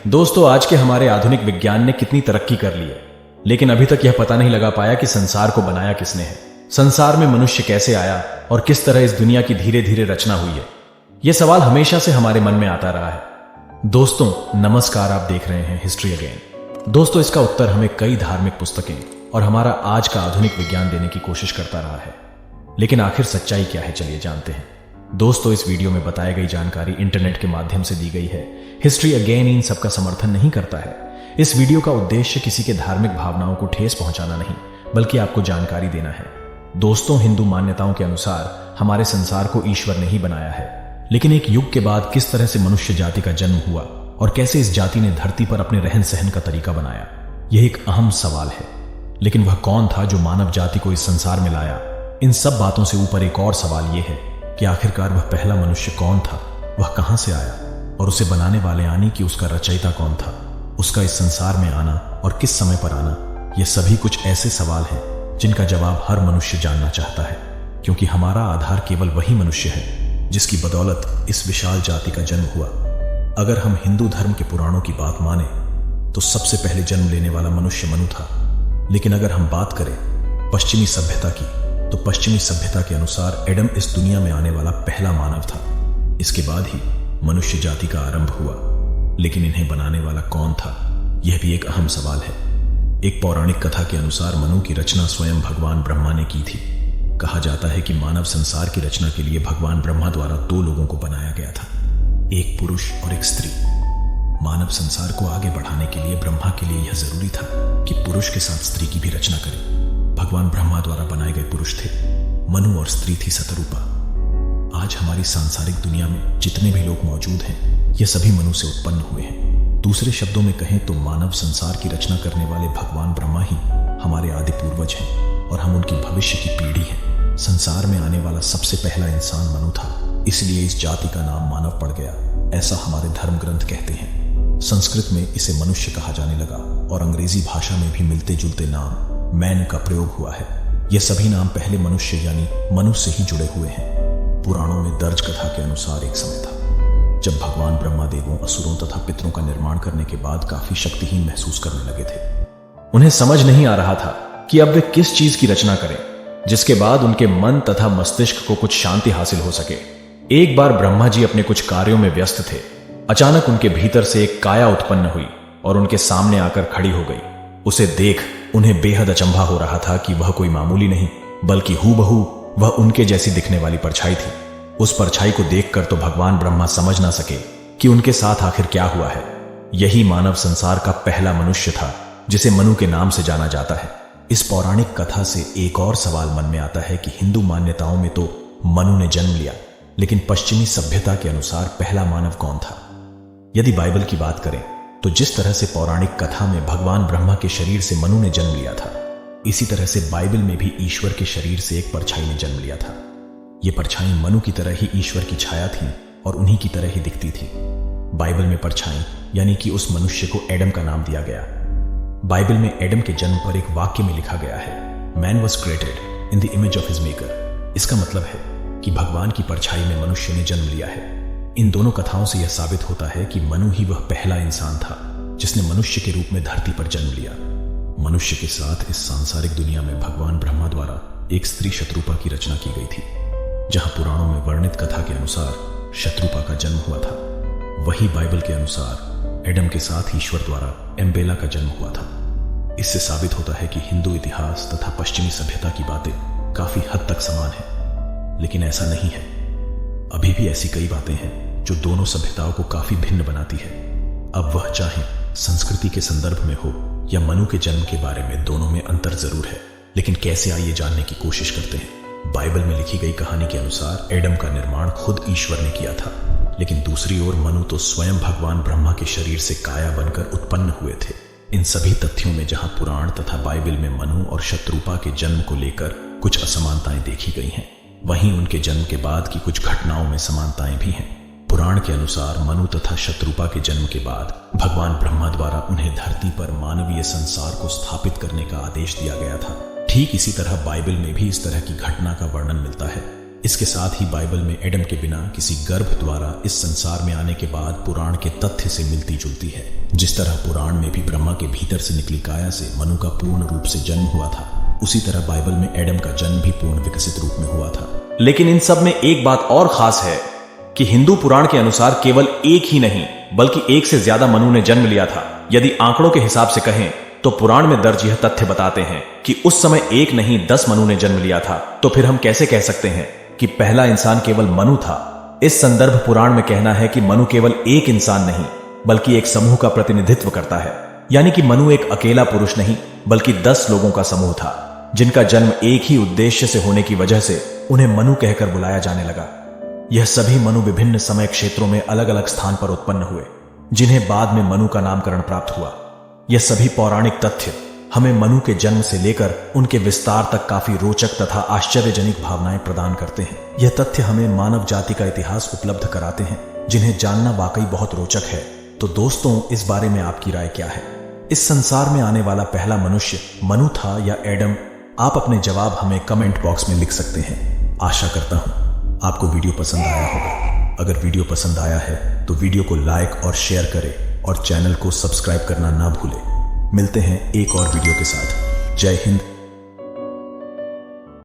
दोस्तों, आज के हमारे आधुनिक विज्ञान ने कितनी तरक्की कर ली है, लेकिन अभी तक यह पता नहीं लगा पाया कि संसार को बनाया किसने है। संसार में मनुष्य कैसे आया और किस तरह इस दुनिया की धीरे धीरे रचना हुई है। यह सवाल हमेशा से हमारे मन में आता रहा है। दोस्तों नमस्कार, आप देख रहे हैं हिस्ट्री अगेन। दोस्तों, इसका उत्तर हमें कई धार्मिक पुस्तकें और हमारा आज का आधुनिक विज्ञान देने की कोशिश करता रहा है। लेकिन आखिर सच्चाई क्या है, चलिए जानते हैं। दोस्तों, इस वीडियो में बताई गई जानकारी इंटरनेट के माध्यम से दी गई है। हिस्ट्री अगेन इन सबका समर्थन नहीं करता है। इस वीडियो का उद्देश्य किसी के धार्मिक भावनाओं को ठेस पहुंचाना नहीं, बल्कि आपको जानकारी देना है। दोस्तों, हिंदू मान्यताओं के अनुसार हमारे संसार को ईश्वर ने ही बनाया है, लेकिन एक युग के बाद किस तरह से मनुष्य जाति का जन्म हुआ और कैसे इस जाति ने धरती पर अपने रहन सहन का तरीका बनाया, यह एक अहम सवाल है। लेकिन वह कौन था जो मानव जाति को इस संसार में लाया? इन सब बातों से ऊपर एक और सवाल यह है कि आखिरकार वह पहला मनुष्य कौन था, वह कहां से आया और उसे बनाने वाले यानी कि उसका रचयिता कौन था, उसका इस संसार में आना और किस समय पर आना, ये सभी कुछ ऐसे सवाल हैं जिनका जवाब हर मनुष्य जानना चाहता है, क्योंकि हमारा आधार केवल वही मनुष्य है जिसकी बदौलत इस विशाल जाति का जन्म हुआ। अगर हम हिंदू धर्म के पुराणों की बात माने तो सबसे पहले जन्म लेने वाला मनुष्य मनु था। लेकिन अगर हम बात करें पश्चिमी सभ्यता की, तो पश्चिमी सभ्यता के अनुसार एडम इस दुनिया में आने वाला पहला मानव था। इसके बाद ही मनुष्य जाति का आरंभ हुआ। लेकिन इन्हें बनाने वाला कौन था, यह भी एक अहम सवाल है। एक पौराणिक कथा के अनुसार मनु की रचना स्वयं भगवान ब्रह्मा ने की थी। कहा जाता है कि मानव संसार की रचना के लिए भगवान ब्रह्मा द्वारा 2 लोगों को बनाया गया था, एक पुरुष और एक स्त्री। मानव संसार को आगे बढ़ाने के लिए ब्रह्मा के लिए यह जरूरी था कि पुरुष के साथ स्त्री की भी रचना करें। भगवान ब्रह्मा द्वारा बनाए गए पुरुष थे मनु और स्त्री थी शतरूपा। आज हमारी सांसारिक दुनिया में जितने भी लोग मौजूद हैं, ये सभी मनु से उत्पन्न हुए हैं। दूसरे शब्दों में कहें तो मानव संसार की रचना करने वाले भगवान ब्रह्मा ही हमारे आदि पूर्वज हैं और हम उनकी भविष्य की पीढ़ी हैं। संसार में आने वाला सबसे पहला इंसान मनु था, इसलिए इस जाति का नाम मानव पड़ गया, ऐसा हमारे धर्म ग्रंथ कहते हैं। संस्कृत में इसे मनुष्य कहा जाने लगा और अंग्रेजी भाषा में भी मिलते जुलते नाम मैन का प्रयोग हुआ है। ये सभी नाम पहले मनुष्य यानी मनु से ही जुड़े हुए हैं। पुराणों में दर्ज कथा के अनुसार एक समय था जब भगवान ब्रह्मा देवों, असुरों तथा पितरों का निर्माण करने के बाद काफी शक्तिहीन महसूस करने लगे थे। उन्हें समझ नहीं आ रहा था कि अब वे किस चीज की रचना करें जिसके बाद उनके मन तथा मस्तिष्क को कुछ शांति हासिल हो सके। एक बार ब्रह्मा जी अपने कुछ कार्यों में व्यस्त थे। अचानक उनके भीतर से एक काया उत्पन्न हुई और उनके सामने आकर खड़ी हो गई। उसे देख उन्हें बेहद अचंभा हो रहा था कि वह कोई मामूली नहीं बल्कि हूबहू वह उनके जैसी दिखने वाली परछाई थी। उस परछाई को देखकर तो भगवान ब्रह्मा समझ ना सके कि उनके साथ आखिर क्या हुआ है। यही मानव संसार का पहला मनुष्य था जिसे मनु के नाम से जाना जाता है। इस पौराणिक कथा से एक और सवाल मन में आता है कि हिंदू मान्यताओं में तो मनु ने जन्म लिया, लेकिन पश्चिमी सभ्यता के अनुसार पहला मानव कौन था? यदि बाइबल की बात करें तो जिस तरह से पौराणिक कथा में भगवान ब्रह्मा के शरीर से मनु ने जन्म लिया था, इसी तरह से बाइबल में भी ईश्वर के शरीर से एक परछाई ने जन्म लिया था। यह परछाई मनु की तरह ही ईश्वर की छाया थी और उन्हीं की तरह ही दिखती थी। बाइबल में परछाई यानी कि उस मनुष्य को एडम का नाम दिया गया। बाइबल में एडम के जन्म पर एक वाक्य में लिखा गया है, man was created in the image of his maker. इसका मतलब है कि भगवान की परछाई में मनुष्य ने जन्म लिया है। इन दोनों कथाओं से यह साबित होता है कि मनु ही वह पहला इंसान था जिसने मनुष्य के रूप में धरती पर जन्म लिया। मनुष्य के साथ इस सांसारिक दुनिया में भगवान ब्रह्मा द्वारा एक स्त्री शत्रुपा की रचना की गई थी। जहां पुराणों में वर्णित कथा के अनुसार शत्रुपा का जन्म हुआ था, वही बाइबल के अनुसार एडम के साथ ईश्वर द्वारा एम्बेला का जन्म हुआ था। इससे साबित होता है कि हिंदू इतिहास तथा पश्चिमी सभ्यता की बातें काफी हद तक समान हैं। लेकिन ऐसा नहीं है, अभी भी ऐसी कई बातें हैं जो दोनों सभ्यताओं को काफी भिन्न बनाती है। अब वह चाहे संस्कृति के संदर्भ में हो या मनु के जन्म के बारे में, दोनों में अंतर जरूर है। लेकिन कैसे, आइए जानने की कोशिश करते हैं। बाइबल में लिखी गई कहानी के अनुसार एडम का निर्माण खुद ईश्वर ने किया था, लेकिन दूसरी ओर मनु तो स्वयं भगवान ब्रह्मा के शरीर से काया बनकर उत्पन्न हुए थे। इन सभी तथ्यों में जहां पुराण तथा बाइबल में मनु और शत्रुपा के जन्म को लेकर कुछ असमानताएं देखी गई हैं, वहीं उनके जन्म के बाद की कुछ घटनाओं में समानताएं भी हैं। पुराण के अनुसार मनु तथा शत्रुपा के जन्म के बाद भगवान ब्रह्मा द्वारा उन्हें धरती पर मानवीय संसार को स्थापित करने का आदेश दिया गया था। ठीक इसी तरह बाइबल में भी इस तरह की घटना का वर्णन मिलता है। इसके साथ ही बाइबल में एडम के बिना किसी गर्भ द्वारा इस संसार में आने के बाद पुराण के तथ्य से मिलती जुलती है। जिस तरह पुराण में भी ब्रह्मा के भीतर से निकली काया से मनु का पूर्ण रूप से जन्म हुआ था, उसी तरह बाइबल में एडम का जन्म भी पूर्ण विकसित रूप में हुआ था। लेकिन इन सब में एक बात और खास है कि हिंदू पुराण के अनुसार केवल एक ही नहीं बल्कि एक से ज्यादा मनु ने जन्म लिया था। यदि आंकड़ों के हिसाब से कहें तो पुराण में दर्ज यह तथ्य बताते हैं कि उस समय एक नहीं 10 मनु ने जन्म लिया था। तो फिर हम कैसे कह सकते हैं कि पहला इंसान केवल मनु था? इस संदर्भ पुराण में कहना है कि मनु केवल एक इंसान नहीं बल्कि एक समूह का प्रतिनिधित्व करता है। यानी कि मनु एक अकेला पुरुष नहीं बल्कि 10 लोगों का समूह था, जिनका जन्म एक ही उद्देश्य से होने की वजह से उन्हें मनु कहकर बुलाया जाने लगा। यह सभी मनु विभिन्न समय क्षेत्रों में अलग अलग स्थान पर उत्पन्न हुए, जिन्हें बाद में मनु का नामकरण प्राप्त हुआ। यह सभी पौराणिक तथ्य हमें मनु के जन्म से लेकर उनके विस्तार तक काफी रोचक तथा आश्चर्यजनक भावनाएं प्रदान करते हैं। यह तथ्य हमें मानव जाति का इतिहास उपलब्ध कराते हैं, जिन्हें जानना वाकई बहुत रोचक है। तो दोस्तों, इस बारे में आपकी राय क्या है? इस संसार में आने वाला पहला मनुष्य मनु था या एडम? आप अपने जवाब हमें कमेंट बॉक्स में लिख सकते हैं। आशा करता हूं आपको वीडियो पसंद आया होगा। अगर वीडियो पसंद आया है तो वीडियो को लाइक और शेयर करें और चैनल को सब्सक्राइब करना ना भूलें। मिलते हैं एक और वीडियो के साथ। जय हिंद।